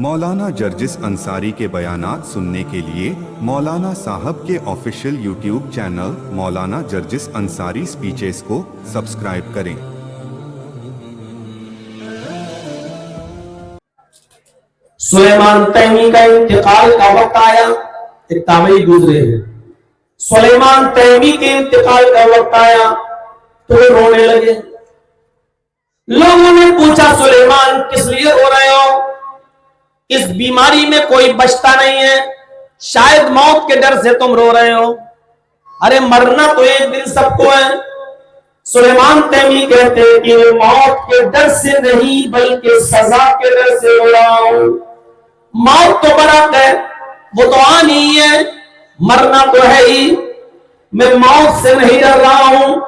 مولانا جرجس انصاری کے بیانات سننے کے لیے مولانا صاحب کے آفیشیل یوٹیوب چینل مولانا جرجس انصاری سپیچز کو سبسکرائب کریں۔ سلیمان تیمی کا انتقال کا وقت آیا، ایک تابعی گزرے ہیں، سلیمان تیمی کے انتقال کا وقت آیا تو وہ رونے لگے۔ لوگوں نے پوچھا سلیمان کس لیے رو رہے ہو؟ اس بیماری میں کوئی بچتا نہیں ہے، شاید موت کے ڈر سے تم رو رہے ہو۔ ارے مرنا تو ایک دن سب کو ہے۔ سلیمان تیمی کہتے ہیں کہ موت کے ڈر سے نہیں بلکہ سزا کے ڈر سے رو رہا ہوں۔ موت تو برحق ہے، وہ تو آنی ہی ہے، مرنا تو ہے ہی، میں موت سے نہیں ڈر رہا ہوں۔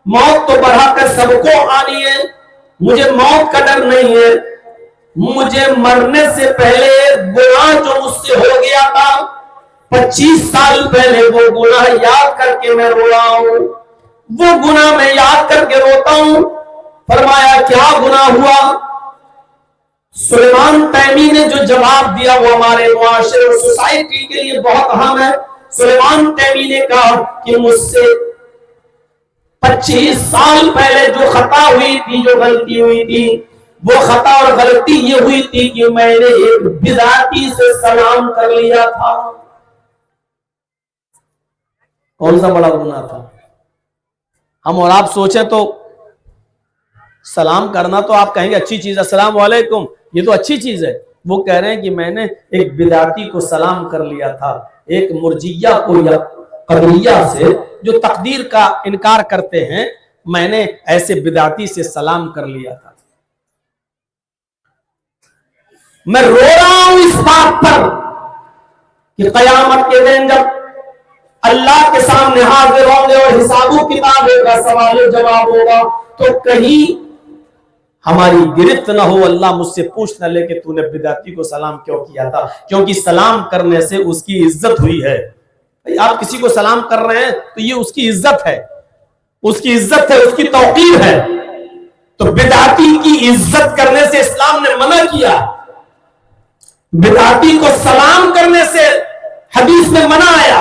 موت تو برحق ہے، سب کو آنی ہے، مجھے موت کا ڈر نہیں ہے۔ مجھے مرنے سے پہلے گناہ جو مجھ سے ہو گیا تھا 25 سال پہلے، وہ گناہ یاد کر کے میں رو رہا ہوں، وہ گناہ میں یاد کر کے روتا ہوں۔ فرمایا کیا گناہ ہوا؟ سلیمان تیمی نے جو جواب دیا وہ ہمارے معاشرے اور سوسائٹی کے لیے بہت اہم ہے۔ سلیمان تیمی نے کہا کہ مجھ سے 25 سال پہلے جو خطا ہوئی تھی، جو غلطی ہوئی تھی، وہ خطا اور غلطی یہ ہوئی تھی کہ میں نے ایک بدعتی سے سلام کر لیا تھا۔ کون سا بڑا گناہ تھا؟ ہم اور آپ سوچیں تو سلام کرنا تو آپ کہیں گے اچھی چیز ہے، السلام علیکم، یہ تو اچھی چیز ہے۔ وہ کہہ رہے ہیں کہ میں نے ایک بدعتی کو سلام کر لیا تھا، ایک مرجیہ کو یا قدریہ سے جو تقدیر کا انکار کرتے ہیں، میں نے ایسے بدعتی سے سلام کر لیا تھا۔ میں رو رہا ہوں اس بات پر کہ قیامت کے دن جب اللہ کے سامنے حاضر ہوں گے اور حساب و کتاب ہوگا، سوال و جواب ہوگا، تو کہیں ہماری گرفت نہ ہو، اللہ مجھ سے پوچھ نہ لے کہ تو نے بدعتی کو سلام کیوں کیا تھا، کیونکہ سلام کرنے سے اس کی عزت ہوئی ہے۔ آپ کسی کو سلام کر رہے ہیں تو یہ اس کی عزت ہے، اس کی عزت ہے، اس کی توقیر ہے۔ تو بدعتی کی عزت کرنے سے اسلام نے منع کیا، بدعتی کو سلام کرنے سے حدیث میں منع آیا،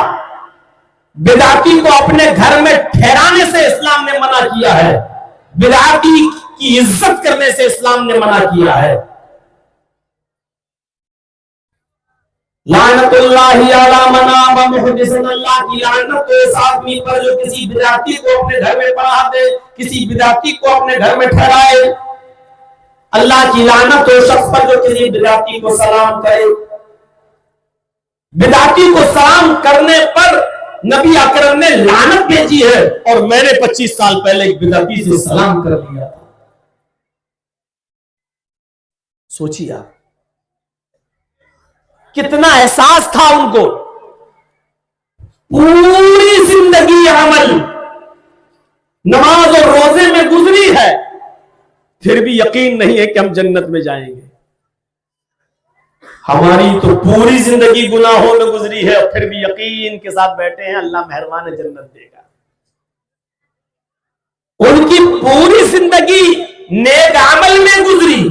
بدعتی کو اپنے گھر میں ٹھہرانے سے اسلام نے منع کیا ہے، بدعتی کی عزت کرنے سے اسلام نے منع کیا ہے۔ لعنت اللہ علی من آوى محدثا، اللہ کی لعنت تو اس آدمی پر جو کسی بدعتی کو اپنے گھر میں پڑھا دے، کسی بدعتی کو اپنے گھر میں ٹھہرائے۔ اللہ کی لعنت تو شخص پر جو کسی بدعتی کو سلام کرے۔ بدعتی کو سلام کرنے پر نبی اکرم نے لعنت بھیجی ہے، اور میں نے 25 سال پہلے ایک بدعتی سے سلام کر دیا تھا۔ سوچیے آپ کتنا احساس تھا ان کو۔ پوری زندگی عمل نماز اور روزے میں گزری ہے، پھر بھی یقین نہیں ہے کہ ہم جنت میں جائیں گے۔ ہماری تو پوری زندگی گناہوں میں گزری ہے، اور پھر بھی یقین کے ساتھ بیٹھے ہیں اللہ مہربان ہے، جنت دے گا۔ ان کی پوری زندگی نیک عمل میں گزری،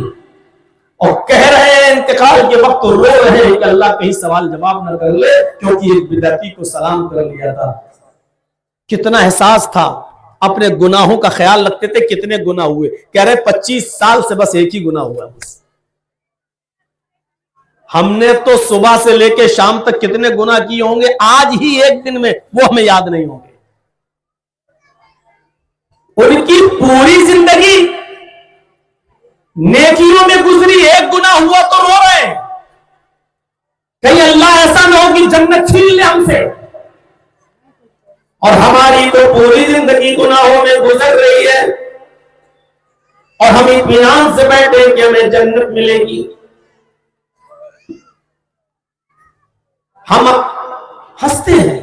اور کہہ رہے ہیں انتقال کے وقت رو رہے ہیں کہ اللہ کہیں سوال جواب نہ کر لے، کیونکہ ایک بدعتی کو سلام کر لیا تھا۔ کتنا احساس تھا، اپنے گناہوں کا خیال رکھتے تھے، کتنے گناہ ہوئے، کہہ رہے 25 سال سے بس ایک ہی گناہ ہوا بس۔ ہم نے تو صبح سے لے کے شام تک کتنے گناہ کیے ہوں گے، آج ہی ایک دن میں وہ ہمیں یاد نہیں ہوں گے۔ ان کی پوری زندگی نیکیوں میں گزری، ایک گناہ ہوا تو رو رہے ہیں، کہیں اللہ ایسا نہ ہو کہ جنت چھین لے ہم سے۔ اور ہماری تو پوری زندگی گناہوں میں گزر رہی ہے، اور ہم اطمینان سے بیٹھے کہ ہمیں جنت ملے گی۔ ہم ہنستے ہیں